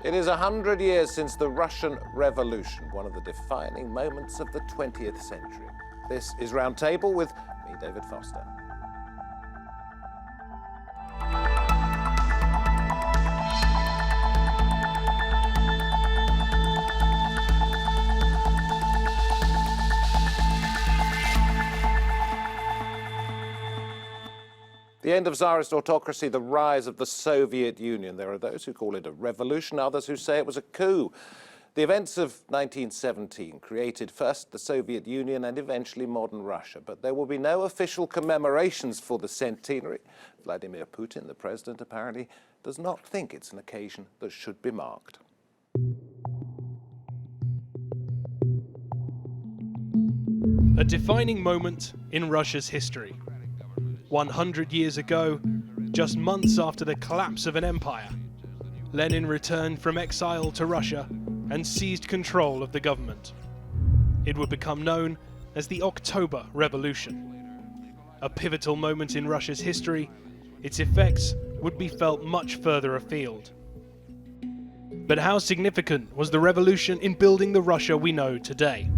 It is 100 years since the Russian Revolution, one of the defining moments of the 20th century. This is Roundtable with me, David Foster. The end of Tsarist autocracy, the rise of the Soviet Union. There are those who call it a revolution, others who say it was a coup. The events of 1917 created first the Soviet Union and eventually modern Russia. But there will be no official commemorations for the centenary. Vladimir Putin, the president, apparently does not think it's an occasion that should be marked. A defining moment in Russia's history. 100 years ago, just months after the collapse of an empire, Lenin returned from exile to Russia and seized control of the government. It would become known as the October Revolution. A pivotal moment in Russia's history, its effects would be felt much further afield. But how significant was the revolution in building the Russia we know today?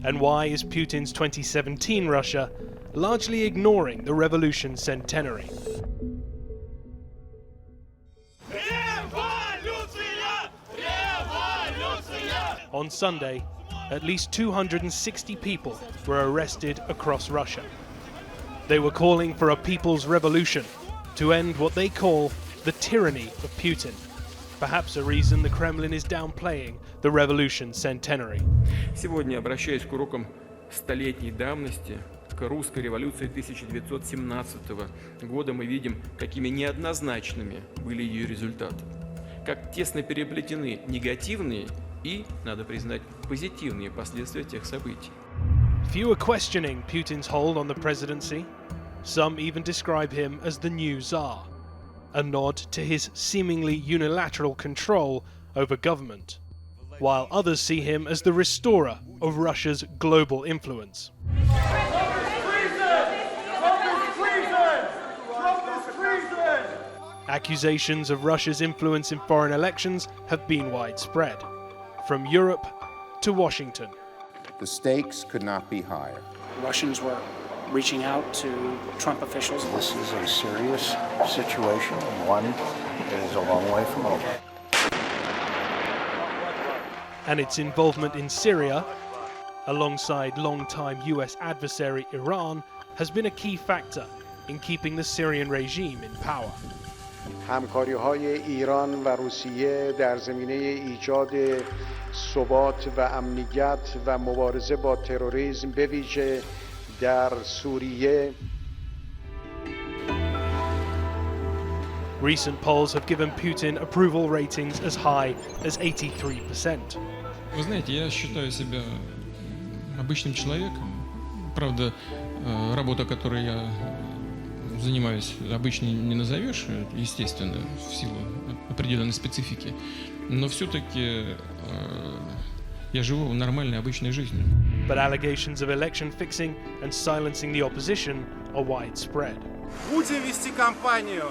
And why is Putin's 2017 Russia largely ignoring the revolution's centenary? On Sunday, at least 260 people were arrested across Russia. They were calling for a people's revolution to end what they call the tyranny of Putin. Perhaps a reason the Kremlin is downplaying the revolution's centenary. Сегодня, обращаясь к урокам столетней давности, к русской революции 1917 года, мы видим, какими неоднозначными были ее результаты. Как тесно переплетены негативные и, надо признать, позитивные последствия тех событий. Few are questioning Putin's hold on the presidency. Some even describe him as the new Tsar, a nod to his seemingly unilateral control over government, while others see him as the restorer of Russia's global influence. Accusations of Russia's influence in foreign elections have been widespread, from Europe to Washington. The stakes could not be higher. Russians were reaching out to Trump officials. This is a serious situation, one that is a long way from over. And its involvement in Syria, alongside long-time US adversary Iran, has been a key factor in keeping the Syrian regime in power. همکاری‌های ایران و روسیه در زمینه ایجاد ثبات و امنیت و مبارزه با تروریسم به ویژه در سوریه. Recent polls have given Putin approval ratings as high as 83%. Вы знаете, я считаю себя обычным человеком. Правда, работа, которой я занимаюсь, обычно не назовешь, естественно, в силу определенной специфики. Но все-таки я живу нормальной, обычной жизнью. But allegations of election fixing and silencing the opposition are widespread. Будем вести кампанию.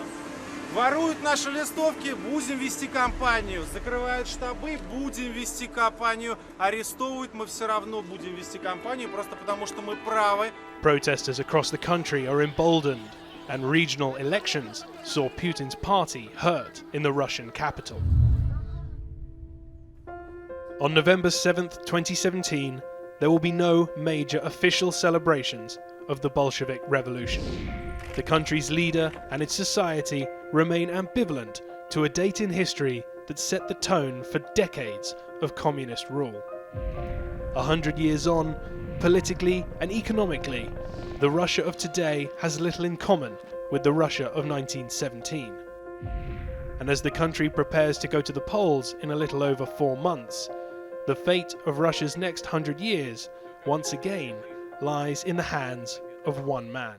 Воруют наши листовки, будем вести кампанию. Закрывают штабы, будем вести кампанию. Арестовывают, мы все равно будем вести кампанию, просто потому что мы правы. Protesters across the country are emboldened, and regional elections saw Putin's party hurt in the Russian capital. On November 7th, 2017, there will be no major official celebrations of the Bolshevik Revolution. The country's leader and its society remain ambivalent to a date in history that set the tone for decades of communist rule. 100 years on, politically and economically, the Russia of today has little in common with the Russia of 1917. And as the country prepares to go to the polls in a little over 4 months, the fate of Russia's next 100 years, once again, lies in the hands of one man.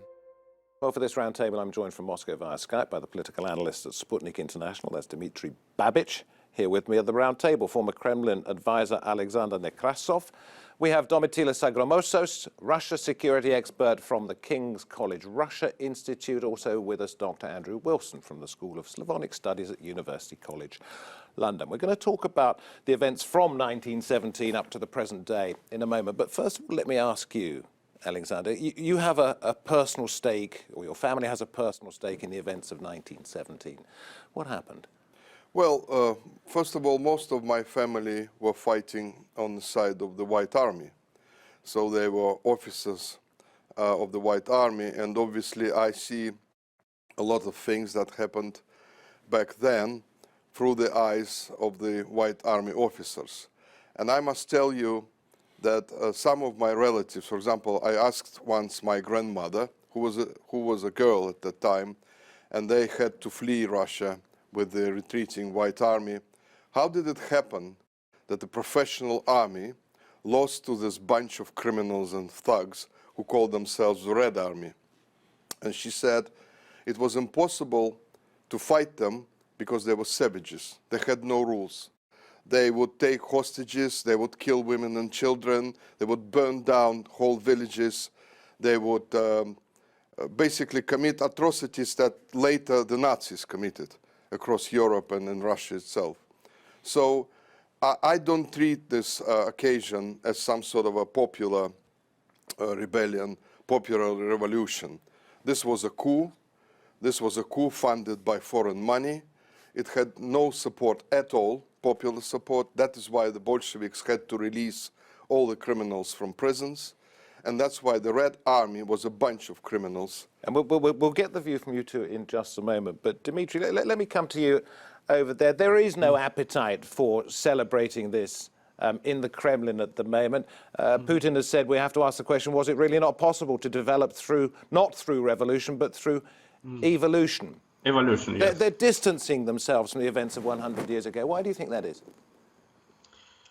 Well, for this roundtable, I'm joined from Moscow via Skype by the political analyst at Sputnik International. That's Dimitry Babich. Here with me at the round table, former Kremlin advisor Alexander Nekrassov. We have Domitilla Sagramoso, Russia security expert from the King's College Russia Institute. Also with us, Dr. Andrew Wilson from the School of Slavonic Studies at University College London. We're going to talk about the events from 1917 up to the present day in a moment. But first, let me ask you, Alexander, you have a personal stake, or your family has a personal stake in the events of 1917. What happened? Well, first of all, most of my family were fighting on the side of the White Army. So they were officers of the White Army, and obviously I see a lot of things that happened back then through the eyes of the White Army officers. And I must tell you that some of my relatives, for example, I asked once my grandmother, who was a girl at the time, and they had to flee Russia with the retreating White Army, how did it happen that the professional army lost to this bunch of criminals and thugs who called themselves the Red Army? And she said it was impossible to fight them because they were savages. They had no rules. They would take hostages, they would kill women and children, they would burn down whole villages, they would basically commit atrocities that later the Nazis committed across Europe and in Russia itself. So I don't treat this occasion as some sort of a popular rebellion, popular revolution. This was a coup. This was a coup funded by foreign money. It had no support at all, popular support. That is why the Bolsheviks had to release all the criminals from prisons. And that's why the Red Army was a bunch of criminals. And we'll get the view from you two in just a moment. But Dimitry, let me come to you over there. There is no appetite for celebrating this in the Kremlin at the moment. Putin has said we have to ask the question, was it really not possible to develop not through revolution, but through evolution? Evolution, yes. They're distancing themselves from the events of 100 years ago. Why do you think that is?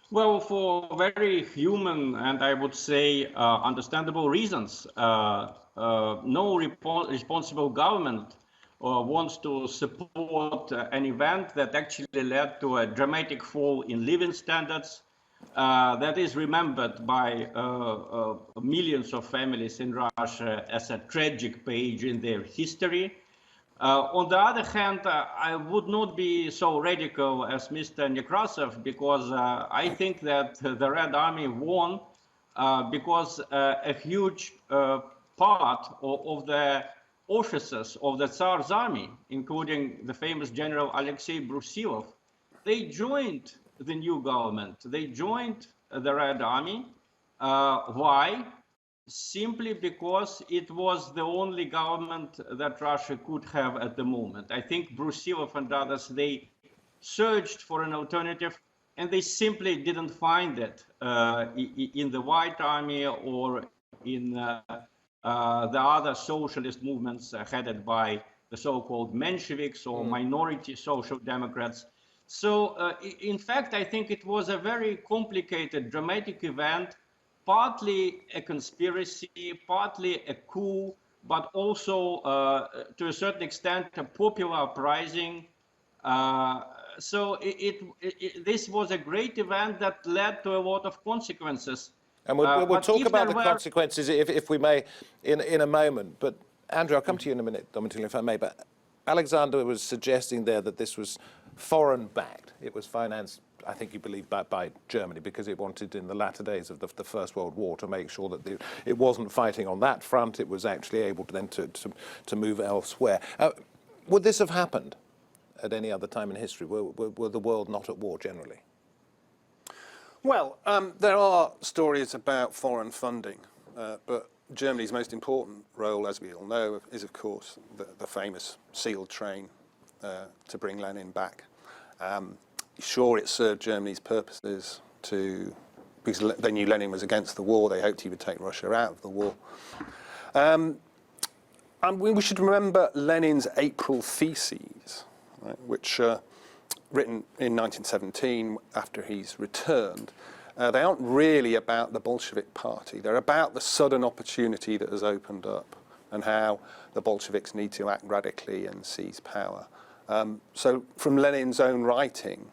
Well, for very human and I would say understandable reasons. No responsible government wants to support an event that actually led to a dramatic fall in living standards that is remembered by millions of families in Russia as a tragic page in their history. On the other hand, I would not be so radical as Mr. Nekrassov, because I think that the Red Army won because a huge part of the officers of the Tsar's army, including the famous General Alexei Brusilov, they joined the new government. They joined the Red Army. Why? Simply because it was the only government that Russia could have at the moment. I think Brusilov and others, they searched for an alternative and they simply didn't find it in the White Army or in the other socialist movements headed by the so-called Mensheviks or minority social democrats. So in fact, I think it was a very complicated, dramatic event, partly a conspiracy, partly a coup, but also, to a certain extent, a popular uprising. So this was a great event that led to a lot of consequences. And we'll talk about the consequences, if we may, in a moment. But Andrew, I'll come to you in a minute, Domitilla, if I may. But Alexander was suggesting there that this was foreign-backed. It was financed, I think you believe, by Germany, because it wanted, in the latter days of the First World War, to make sure that it wasn't fighting on that front. It was actually able to then to move elsewhere. Would this have happened at any other time in history? Were the world not at war generally? Well, there are stories about foreign funding, but Germany's most important role, as we all know, is, of course, the famous sealed train to bring Lenin back. Sure, it served Germany's purposes because they knew Lenin was against the war. They hoped he would take Russia out of the war. And we should remember Lenin's April Theses, right, which written in 1917 after he's returned. They aren't really about the Bolshevik Party. They're about the sudden opportunity that has opened up and how the Bolsheviks need to act radically and seize power. So from Lenin's own writing,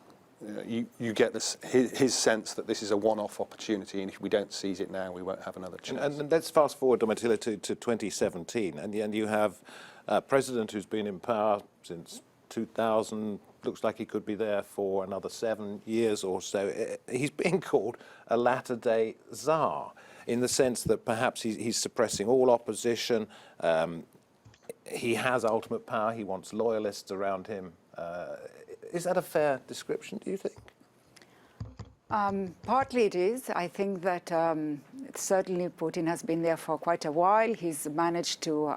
you get this, his sense that this is a one-off opportunity, and if we don't seize it now, we won't have another chance. And let's fast forward, Domitilla, to 2017, and you have a president who's been in power since 2000, looks like he could be there for another 7 years or so. He's being called a latter-day Tsar, in the sense that perhaps he's suppressing all opposition. He has ultimate power. He wants loyalists around him. Is that a fair description, do you think? Partly it is. I think that certainly Putin has been there for quite a while. He's managed to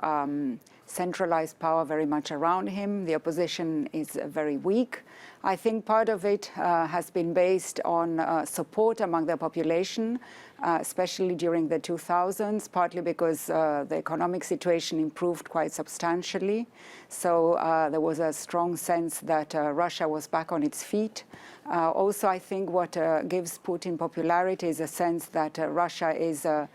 centralize power very much around him. The opposition is very weak. I think part of it has been based on support among the population, especially during the 2000s, partly because the economic situation improved quite substantially. So there was a strong sense that Russia was back on its feet. Also, I think what gives Putin popularity is a sense that Russia is a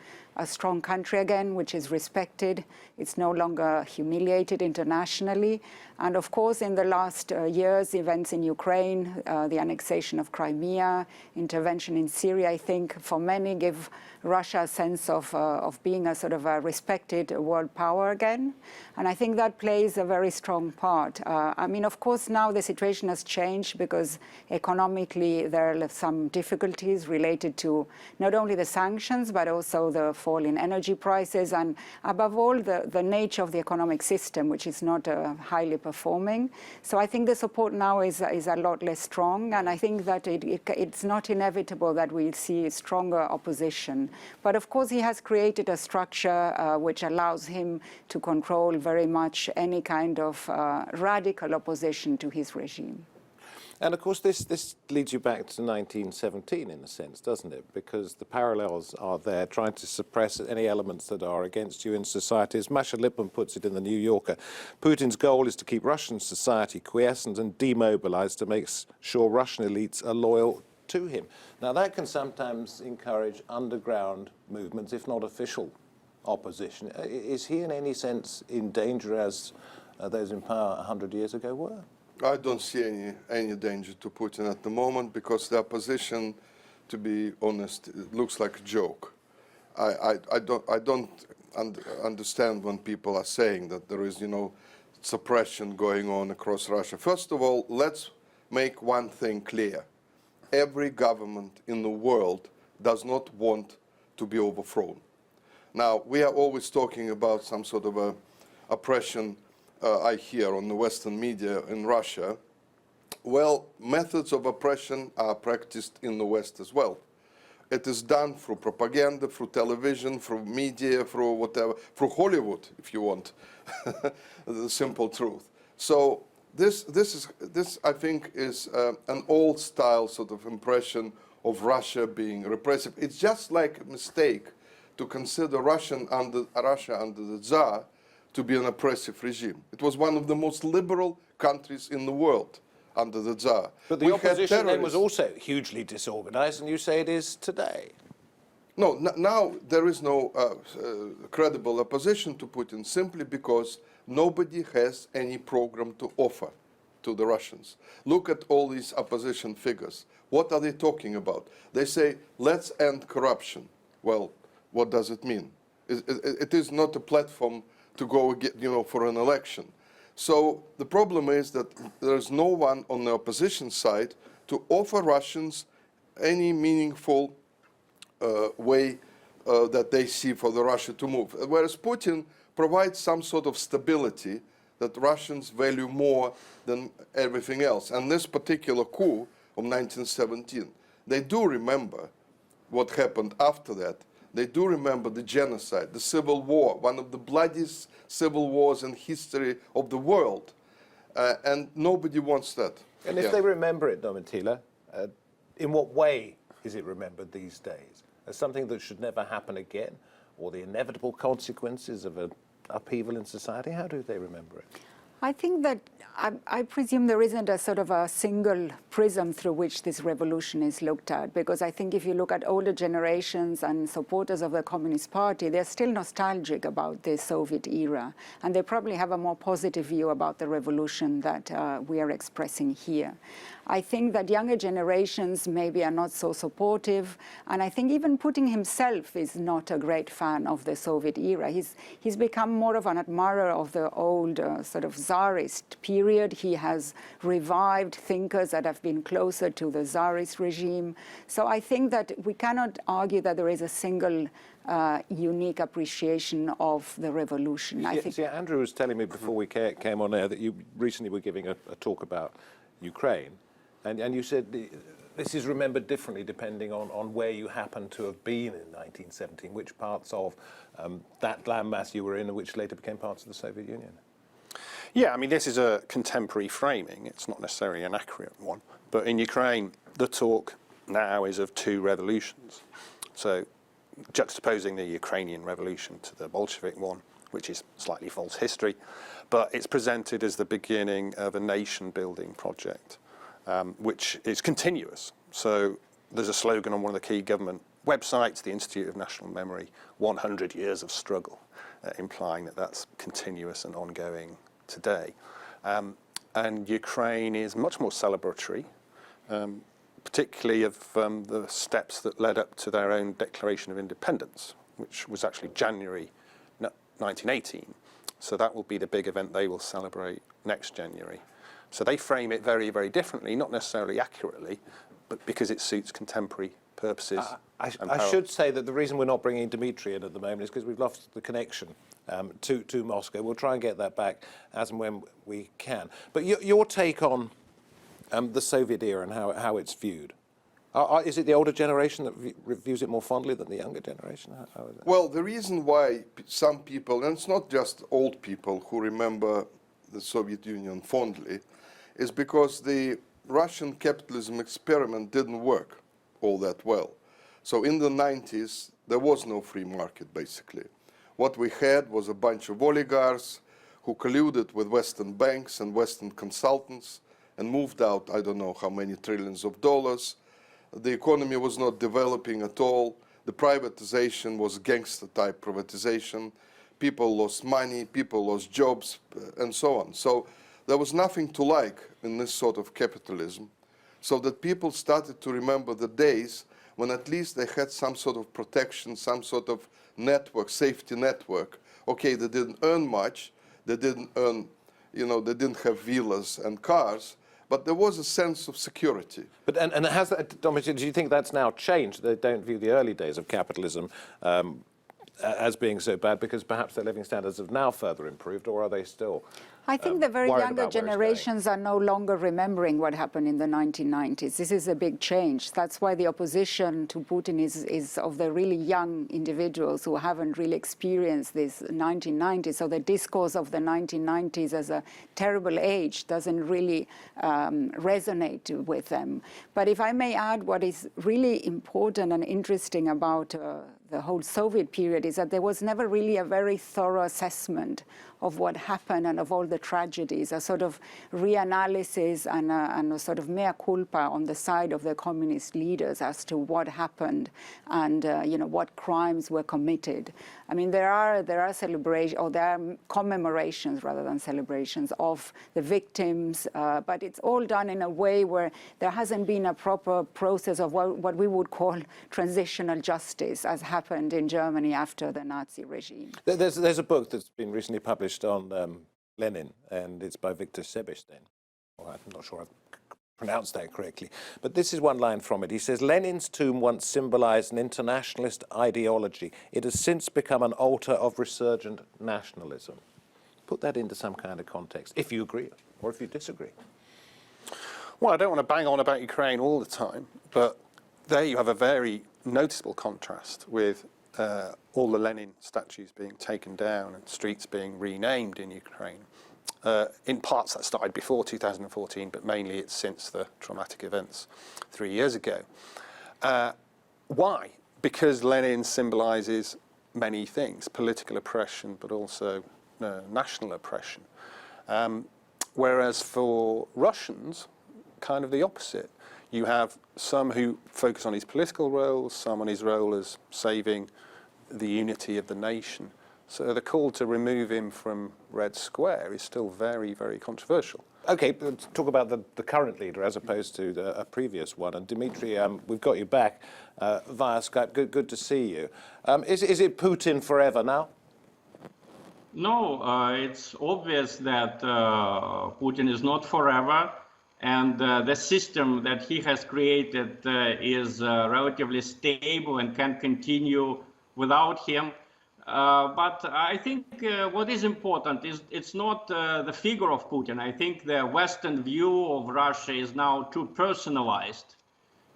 strong country again, which is respected. It's no longer humiliated internationally. And of course, in the last years, events in Ukraine, the annexation of Crimea, intervention in Syria, I think for many give Russia a sense of being a sort of a respected world power again. And I think that plays a very strong part. I mean, of course, now the situation has changed because economically there are some difficulties related to not only the sanctions, but also the fall in energy prices, and above all, the nature of the economic system, which is not highly performing. So I think the support now is a lot less strong, and I think that it's not inevitable that we'll see stronger opposition. But of course, he has created a structure which allows him to control very much any kind of radical opposition to his regime. And of course, this leads you back to 1917 in a sense, doesn't it? Because the parallels are there, trying to suppress any elements that are against you in society. As Masha Lippmann puts it in the New Yorker, Putin's goal is to keep Russian society quiescent and demobilized to make sure Russian elites are loyal to him. Now, that can sometimes encourage underground movements, if not official opposition. Is he in any sense in danger as those in power 100 years ago were? I don't see any danger to Putin at the moment, because the opposition, to be honest, it looks like a joke. I don't understand when people are saying that there is, suppression going on across Russia. First of all, let's make one thing clear. Every government in the world does not want to be overthrown. Now, we are always talking about some sort of oppression I hear on the Western media in Russia. Well, methods of oppression are practiced in the West as well. It is done through propaganda, through television, through media, through whatever, through Hollywood, if you want, the simple truth. So this I think is an old style sort of impression of Russia being repressive. It's just like a mistake to consider Russia under the Tsar to be an oppressive regime. It was one of the most liberal countries in the world under the Tsar. But the opposition then was also hugely disorganized, and you say it is today. No, now there is no credible opposition to Putin, simply because nobody has any program to offer to the Russians. Look at all these opposition figures. What are they talking about? They say, let's end corruption. Well, what does it mean? It is not a platform to go get, for an election. So the problem is that there's no one on the opposition side to offer Russians any meaningful way that they see for the Russia to move. Whereas Putin provides some sort of stability that Russians value more than everything else. And this particular coup of 1917, they do remember what happened after that. They do remember the genocide, the civil war, one of the bloodiest civil wars in history of the world. And nobody wants that. And if they remember it, Domitilla, in what way is it remembered these days? As something that should never happen again, or the inevitable consequences of an upheaval in society? How do they remember it? I think that I presume there isn't a sort of a single prism through which this revolution is looked at, because I think if you look at older generations and supporters of the Communist Party, they're still nostalgic about the Soviet era, and they probably have a more positive view about the revolution that we are expressing here. I think that younger generations maybe are not so supportive, and I think even Putin himself is not a great fan of the Soviet era. He's become more of an admirer of the old sort of Tsarist period. He has revived thinkers that have been closer to the Tsarist regime. So I think that we cannot argue that there is a single unique appreciation of the revolution. I think Andrew was telling me before we came on air that you recently were giving a talk about Ukraine. And you said this is remembered differently depending on where you happen to have been in 1917, which parts of that landmass you were in and which later became parts of the Soviet Union. Yeah, I mean, this is a contemporary framing. It's not necessarily an accurate one. But in Ukraine, the talk now is of two revolutions. So juxtaposing the Ukrainian revolution to the Bolshevik one, which is slightly false history, but it's presented as the beginning of a nation-building project. Which is continuous. So there's a slogan on one of the key government websites, the Institute of National Memory, 100 years of struggle, implying that that's continuous and ongoing today. And Ukraine is much more celebratory, particularly of the steps that led up to their own declaration of independence, which was actually January 1918. So that will be the big event they will celebrate next January. So they frame it very, very differently, not necessarily accurately, but because it suits contemporary purposes. I should say that the reason we're not bringing Dimitry in at the moment is because we've lost the connection to Moscow. We'll try and get that back as and when we can. But your take on the Soviet era and how it's viewed. Is it the older generation that views it more fondly than the younger generation? How is it? Well, the reason why some people, and it's not just old people who remember the Soviet Union fondly, is because the Russian capitalism experiment didn't work all that well. So in the 90s, there was no free market, basically. What we had was a bunch of oligarchs who colluded with Western banks and Western consultants and moved out, I don't know how many trillions of dollars. The economy was not developing at all. The privatization was gangster-type privatization. People lost money, people lost jobs, and so on. So there was nothing to like in this sort of capitalism, so that people started to remember the days when at least they had some sort of protection, some sort of network, safety network. Okay, they didn't earn much, they didn't earn, they didn't have villas and cars, but there was a sense of security. But and has that, Domitilla, do you think that's now changed? They don't view the early days of capitalism as being so bad because perhaps their living standards have now further improved, or are they still I think the very younger generations are no longer remembering what happened in the 1990s. This is a big change. That's why the opposition to Putin is of the really young individuals who haven't really experienced this 1990s. So the discourse of the 1990s as a terrible age doesn't really resonate with them. But if I may add, what is really important and interesting about the whole Soviet period is that there was never really a very thorough assessment of what happened and of all the tragedies, a sort of reanalysis and a sort of mea culpa on the side of the communist leaders as to what happened and what crimes were committed. I mean, there are celebrations, or there are commemorations rather than celebrations of the victims, but it's all done in a way where there hasn't been a proper process of what we would call transitional justice, as happened in Germany after the Nazi regime. There's a book that's been recently published on Lenin, and it's by Victor Sebestein. Well, I'm not sure I've pronounced that correctly, but this is one line from it. He says, Lenin's tomb once symbolized an internationalist ideology. It has since become an altar of resurgent nationalism. Put that into some kind of context, if you agree or if you disagree. Well, I don't want to bang on about Ukraine all the time, but there you have a very noticeable contrast with all the Lenin statues being taken down and streets being renamed in Ukraine. In parts that started before 2014, but mainly it's since the traumatic events 3 years ago. Why? Because Lenin symbolizes many things, political oppression, but also national oppression. Whereas for Russians, kind of the opposite. You have some who focus on his political role, some on his role as saving the unity of the nation. So the call to remove him from Red Square is still very, very controversial. Okay, let's talk about the current leader as opposed to a previous one. And Dimitry, we've got you back via Skype. Good to see you. Is it Putin forever now? No, it's obvious that Putin is not forever, and the system that he has created is relatively stable and can continue without him. But I think what is important is it's not the figure of Putin. I think the Western view of Russia is now too personalized.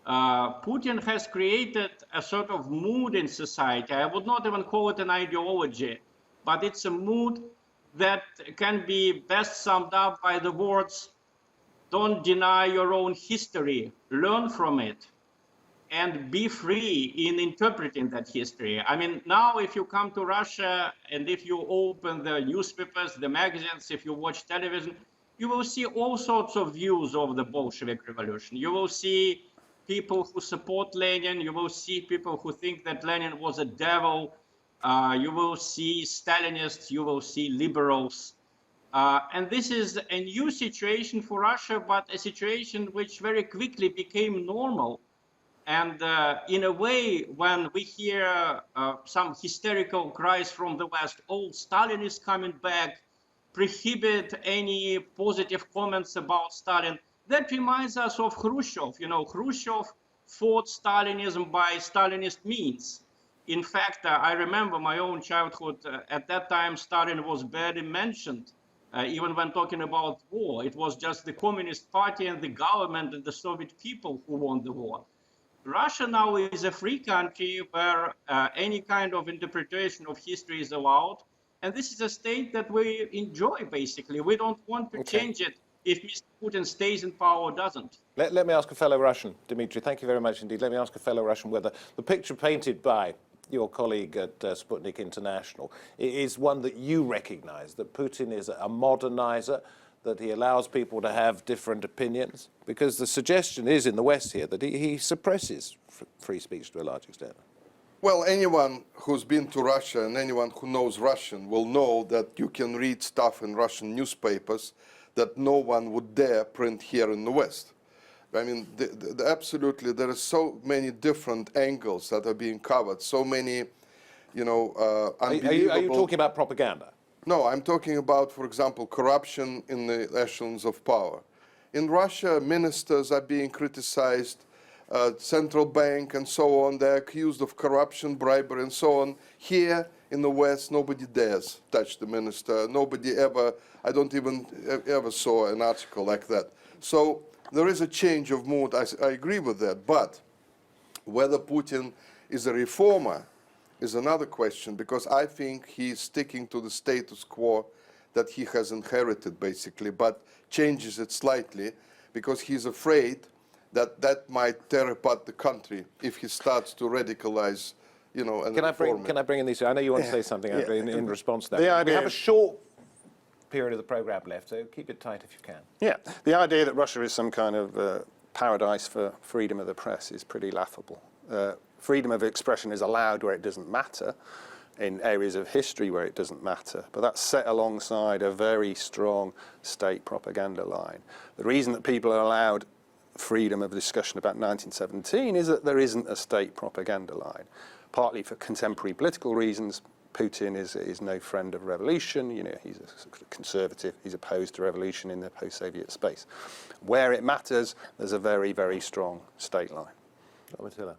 Putin has created a sort of mood in society. I would not even call it an ideology, but it's a mood that can be best summed up by the words, don't deny your own history, learn from it, and be free in interpreting that history. I mean, now if you come to Russia and if you open the newspapers, the magazines, if you watch television, you will see all sorts of views of the Bolshevik Revolution. You will see people who support Lenin, you will see people who think that Lenin was a devil, you will see Stalinists, you will see liberals. And this is a new situation for Russia, but a situation which very quickly became normal. And in a way, when we hear some hysterical cries from the West, oh, Stalin is coming back, prohibit any positive comments about Stalin, that reminds us of Khrushchev. You know, Khrushchev fought Stalinism by Stalinist means. In fact, I remember my own childhood. At that time, Stalin was barely mentioned, even when talking about war. It was just the Communist Party and the government and the Soviet people who won the war. Russia now is a free country where any kind of interpretation of history is allowed. And this is a state that we enjoy, basically. We don't want to change it if Mr. Putin stays in power or doesn't. Let me ask a fellow Russian, Dimitry, thank you very much indeed. Let me ask a fellow Russian whether the picture painted by your colleague at Sputnik International is one that you recognize, that Putin is a modernizer, that he allows people to have different opinions? Because the suggestion is in the West here that he suppresses free speech to a large extent. Well, anyone who's been to Russia and anyone who knows Russian will know that you can read stuff in Russian newspapers that no one would dare print here in the West. I mean, absolutely, there are so many different angles that are being covered, so many, you know, unbelievable... Are you talking about propaganda? No, I'm talking about, for example, corruption in the echelons of power. In Russia, ministers are being criticized, central bank and so on, they're accused of corruption, bribery and so on. Here in the West, nobody dares touch the minister. Nobody ever, I don't even ever saw an article like that. So there is a change of mood, I agree with that, but whether Putin is a reformer is another question, because I think he's sticking to the status quo that he has inherited, basically, but changes it slightly because he's afraid that that might tear apart the country if he starts to radicalize, you know, and reform it. Can I bring in these? I know you want to say something in response to that. The We idea have a short period of the programme left, so keep it tight if you can. Yeah, the idea that Russia is some kind of paradise for freedom of the press is pretty laughable. Freedom of expression is allowed where it doesn't matter, in areas of history where it doesn't matter, but that's set alongside a very strong state propaganda line. The reason that people are allowed freedom of discussion about 1917 is that there isn't a state propaganda line, partly for contemporary political reasons. Putin is no friend of revolution. You know, he's a conservative. He's opposed to revolution in the post-Soviet space. Where it matters, there's a very, very strong state line. Domitilla,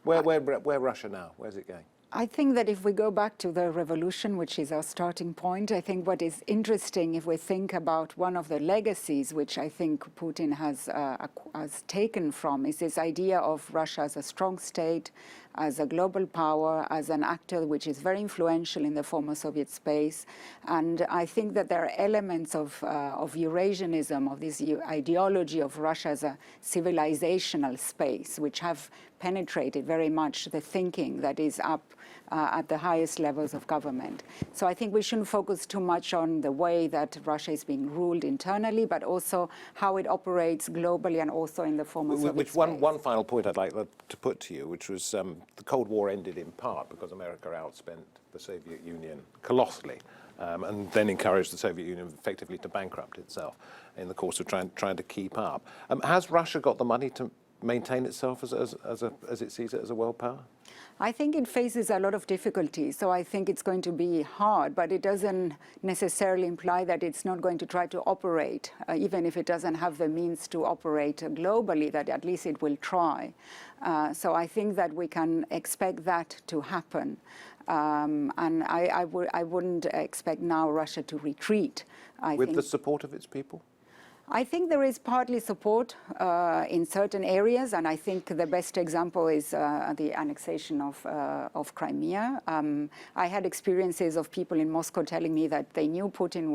where Russia now? Where's it going? I think that if we go back to the revolution, which is our starting point, I think what is interesting, if we think about one of the legacies which I think Putin has taken from, is this idea of Russia as a strong state, as a global power, as an actor which is very influential in the former Soviet space. And I think that there are elements of Eurasianism, of this ideology of Russia as a civilizational space, which have penetrated very much the thinking that is up at the highest levels of government. So I think we shouldn't focus too much on the way that Russia is being ruled internally, but also how it operates globally and also in the former Soviet space. One final point I'd like to put to you, which was the Cold War ended in part because America outspent the Soviet Union colossally, and then encouraged the Soviet Union effectively to bankrupt itself in the course of trying to keep up. Has Russia got the money to maintain itself as it sees it as a world power? I think it faces a lot of difficulties, so I think it's going to be hard, but it doesn't necessarily imply that it's not going to try to operate, even if it doesn't have the means to operate globally, that at least it will try. So I think that we can expect that to happen. And I wouldn't expect now Russia to retreat. With the support of its people? I think there is partly support in certain areas, and I think the best example is the annexation of Crimea. I had experiences of people in Moscow telling me that they knew Putin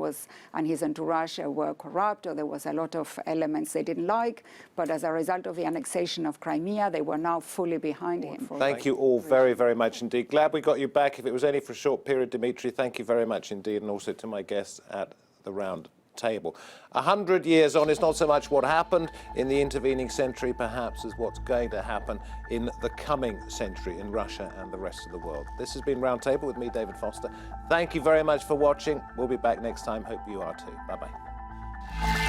and his entourage were corrupt, or there was a lot of elements they didn't like, but as a result of the annexation of Crimea, they were now fully behind him. Thank you all very, very much indeed. Glad we got you back. If it was only for a short period, Dimitry, thank you very much indeed, and also to my guests at the Roundtable. 100 years on, it's not so much what happened in the intervening century, perhaps, as what's going to happen in the coming century in Russia and the rest of the world. This has been Roundtable with me, David Foster. Thank you very much for watching. We'll be back next time. Hope you are too. Bye-bye.